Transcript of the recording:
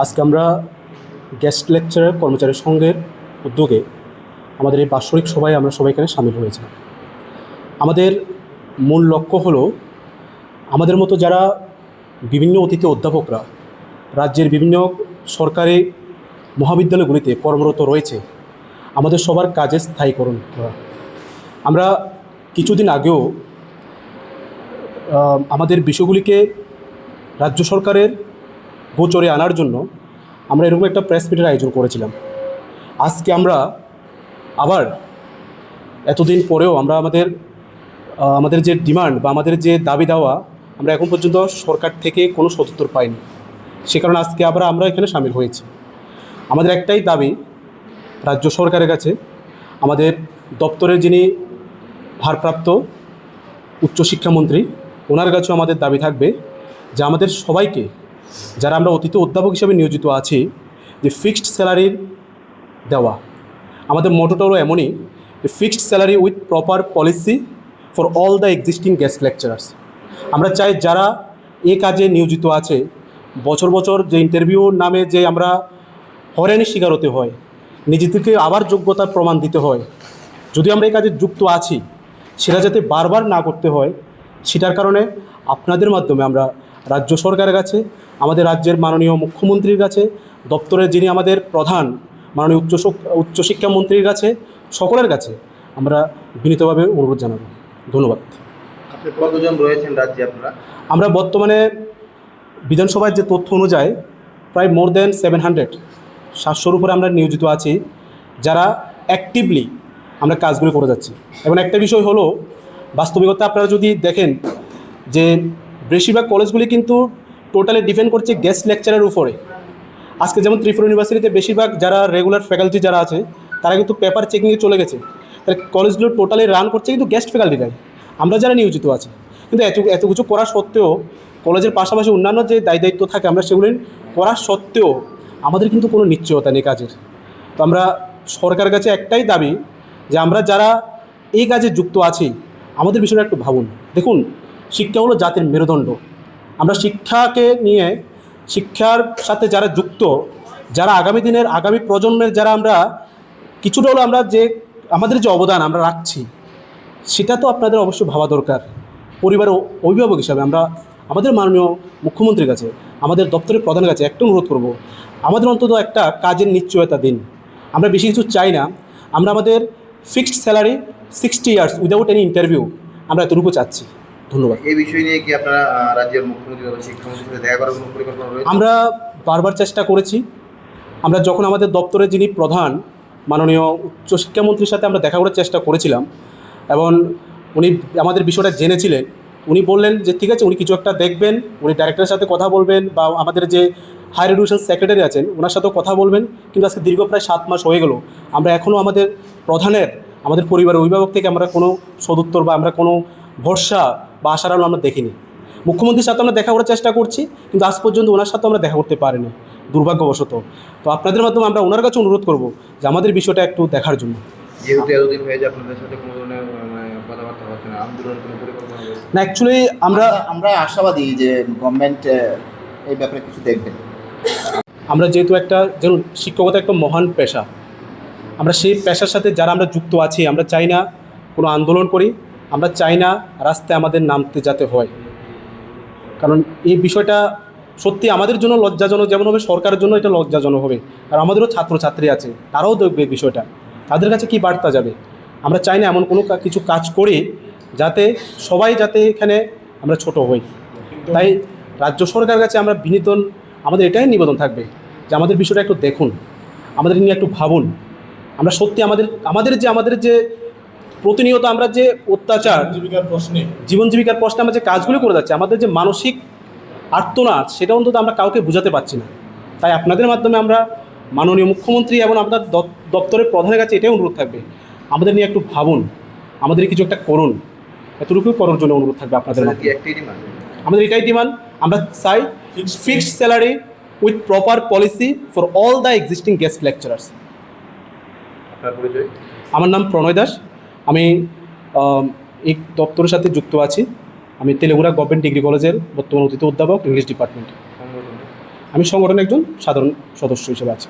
আজকে আমরা guest lecturer কর্মচারী সংঘের উদ্যোগে আমাদের এই বাৎসরিক সভায় আমরা সবাই এখানে সামিল হয়েছি। আমাদের মূল লক্ষ্য হলো আমাদের মতো যারা বিভিন্ন অতিথি অধ্যাপকরা রাজ্যের বিভিন্ন সরকারি মহাবিদ্যালয়গুলিতে কর্মরত রয়েছে, আমাদের সবার কাজে স্থায়ীকরণ করা। আমরা কিছুদিন আগেও আমাদের বিষয়গুলিকে রাজ্য সরকারের গোচরে আনার জন্য আমরা এরকম একটা প্রেস মিটের আয়োজন করেছিলাম। আজকে আমরা আবার এতদিন পরেও আমরা আমাদের যে ডিমান্ড বা আমাদের যে দাবি দেওয়া আমরা এখন পর্যন্ত সরকার থেকে কোনো সদুত্তর পাইনি। সে কারণে আজকে আবার আমরা এখানে সামিল হয়েছি। আমাদের একটাই দাবি রাজ্য সরকারের কাছে, আমাদের দপ্তরের যিনি ভারপ্রাপ্ত উচ্চশিক্ষামন্ত্রী ওনার কাছেও আমাদের দাবি থাকবে যে আমাদের সবাইকে, যারা আমরা অতিথি অধ্যাপক হিসেবে নিয়োজিত আছি, যে ফিক্সড স্যালারির দেওয়া। আমাদের মোটোটা হলো এমনই যে fixed salary with proper policy for all the existing guest lecturers. আমরা চাই যারা এ কাজে নিয়োজিত আছে, বছর বছর যে ইন্টারভিউ নামে যে আমরা হয়রানির শিকার হতে হয়, নিজেদেরকে আবার যোগ্যতার প্রমাণ দিতে হয়, যদি আমরা এই কাজে যুক্ত আছি সেটা যাতে বারবার না করতে হয়, সেটার কারণে আপনাদের মাধ্যমে আমরা রাজ্য সরকারের কাছে, আমাদের রাজ্যের মাননীয় মুখ্যমন্ত্রীর কাছে, দপ্তরের যিনি আমাদের প্রধান মাননীয় উচ্চশিক্ষামন্ত্রীর কাছে, সকলের কাছে আমরা বিনীতভাবে অনুরোধ জানাব। ধন্যবাদ। আপনি কতজন রয়েছেন রাজ্যে আপনারা? আমরা বর্তমানে বিধানসভার যে তথ্য অনুযায়ী প্রায় মোর দেন 700-700-র উপরে আমরা নিয়োজিত আছি, যারা অ্যাক্টিভলি আমরা কাজগুলো করে যাচ্ছি। এবং একটা বিষয় হলো, বাস্তবিকতা আপনারা যদি দেখেন যে বেশিরভাগ কলেজগুলি কিন্তু টোটালি ডিপেন্ড করছে গেস্ট লেকচারের উপরে। আজকে যেমন ত্রিপুরা ইউনিভার্সিটিতে বেশিরভাগ যারা রেগুলার ফ্যাকাল্টি যারা আছে তারা কিন্তু পেপার চেকিংয়ে চলে গেছে, তাহলে কলেজগুলো টোটালি রান করছে কিন্তু গেস্ট ফ্যাকাল্টিরাই, আমরা যারা নিয়োজিত আছি। কিন্তু এত কিছু করা সত্ত্বেও, কলেজের পাশাপাশি অন্যান্য যে দায়িত্ব থাকে আমরা সেগুলি করা সত্ত্বেও আমাদের কিন্তু কোনো নিশ্চয়তা নেই কাজের। তো আমরা সরকারের কাছে একটাই দাবি যে আমরা যারা এই কাজে যুক্ত আছি আমাদের বিষয়টা একটু ভাবুন। দেখুন, শিক্ষা হলো জাতির মেরুদণ্ড। আমরা শিক্ষাকে নিয়ে, শিক্ষার সাথে যারা যুক্ত, যারা আগামী দিনের আগামী প্রজন্মের যারা আমরা কিছুটা হলো আমরা যে আমাদের যে অবদান আমরা রাখছি, সেটা তো আপনাদের অবশ্যই ভাবা দরকার। পরিবারের অভিভাবক হিসাবে আমরা আমাদের মাননীয় মুখ্যমন্ত্রীর কাছে, আমাদের দপ্তরের প্রধানের কাছে একটা অনুরোধ করব, আমাদের অন্তত একটা কাজের নিশ্চয়তা দিন। আমরা বেশি কিছু চাই না, আমরা আমাদের fixed salary 60 years without any interview আমরা এতটুকু চাচ্ছি। ধন্যবাদ। এই বিষয় নিয়ে কি আপনারা রাজ্যের মুখ্যমন্ত্রী বা শিক্ষামন্ত্রীর সাথে দেখা করার কোনো পরিকল্পনা রয়েছে? আমরা বারবার চেষ্টা করেছি। আমরা যখন আমাদের দপ্তরের যিনি প্রধান মাননীয় উচ্চশিক্ষামন্ত্রীর সাথে আমরা দেখা করার চেষ্টা করেছিলাম এবং উনি আমাদের বিষয়টা জেনেছিলেন, উনি বললেন যে ঠিক আছে, উনি কিছু একটা দেখবেন, উনি ডাইরেক্টরের সাথে কথা বলবেন বা আমাদের যে হায়ার এডুকেশন সেক্রেটারি আছেন ওনার সাথেও কথা বলবেন। কিন্তু আজকে দীর্ঘ প্রায় 7 মাস হয়ে গেল, আমরা এখনও আমাদের প্রধানের, আমাদের পরিবারের অভিভাবক থেকে আমরা কোনো সদুত্তর বা আমরা কোনো ভরসা বা আশার আলো আমরা দেখিনি। মুখ্যমন্ত্রীর সাথে আমরা দেখা করার চেষ্টা করছি, কিন্তু আজ পর্যন্ত ওনার সাথে আমরা দেখা করতে পারিনি, দুর্ভাগ্যবশত। তো আপনাদের মাধ্যমে আমরা ওনার কাছে অনুরোধ করব যে আমাদের বিষয়টা একটু দেখার জন্য। যেহেতু এতদিন হয়ে যায় আপনাদের সাথে কোনো ধরনের কথাবার্তা হচ্ছে না, আন্দোলনের কোনো পরিকল্পনা রয়েছে? না, অ্যাকচুয়ালি আমরা আশাবাদী যে গভর্নমেন্ট এই ব্যাপারে কিছু দেখবে। আমরা যেহেতু যেমন শিক্ষকতা একটা মহান পেশা, আমরা সেই পেশার সাথে যারা আমরা যুক্ত আছি, আমরা চাই না কোনো আন্দোলন করি, আমরা চাই না রাস্তায় আমাদের নামতে যেতে হয়। কারণ এই বিষয়টা সত্যি আমাদের জন্য লজ্জাজনক, যেমন হবে সরকারের জন্য এটা লজ্জাজনক হবে। আর আমাদেরও ছাত্রছাত্রী আছে, তারাও দেখবে বিষয়টা, তাদের কাছে কি বার্তা যাবে। আমরা চাই না এমন কোনো কিছু কাজ করি যাতে সবাই এখানে আমরা ছোট হই। তাই রাজ্য সরকারের কাছে আমরা আমাদের এটাই নিবেদন থাকবে যে আমাদের বিষয়টা একটু দেখুন, আমাদের নিয়ে একটু ভাবুন। আমরা সত্যি আমাদের যে প্রতিনিয়ত আমরা যে অত্যাচার, জীবন জীবিকার প্রশ্নে আমরা যে কাজগুলো করে যাচ্ছি, আমাদের যে মানসিক আর্তনাদ, সেটা অন্তত আমরা কাউকে বোঝাতে পারছি না। তাই আপনাদের মাধ্যমে আমরা মাননীয় মুখ্যমন্ত্রী এবং আপনার দপ্তরের প্রধানের কাছে এটাই অনুরোধ থাকবে, আমাদের নিয়ে একটু ভাবুন, আমাদের কিছু একটা করুন, এতটুকু করার জন্য অনুরোধ থাকবে আপনাদের। আমাদের এটাই ডিমান্ড, আমরা চাই fixed salary with proper policy for all the existing guest lecturers. আমার নাম প্রণয় দাস, আমি এই দপ্তরের সাথে যুক্ত আছি। আমি তেলেগুড়া গভর্নমেন্ট ডিগ্রি কলেজের বর্তমান অতিথি অধ্যাপক, ইংলিশ ডিপার্টমেন্ট। আমি সংগঠনের একজন সাধারণ সদস্য হিসেবে আছি।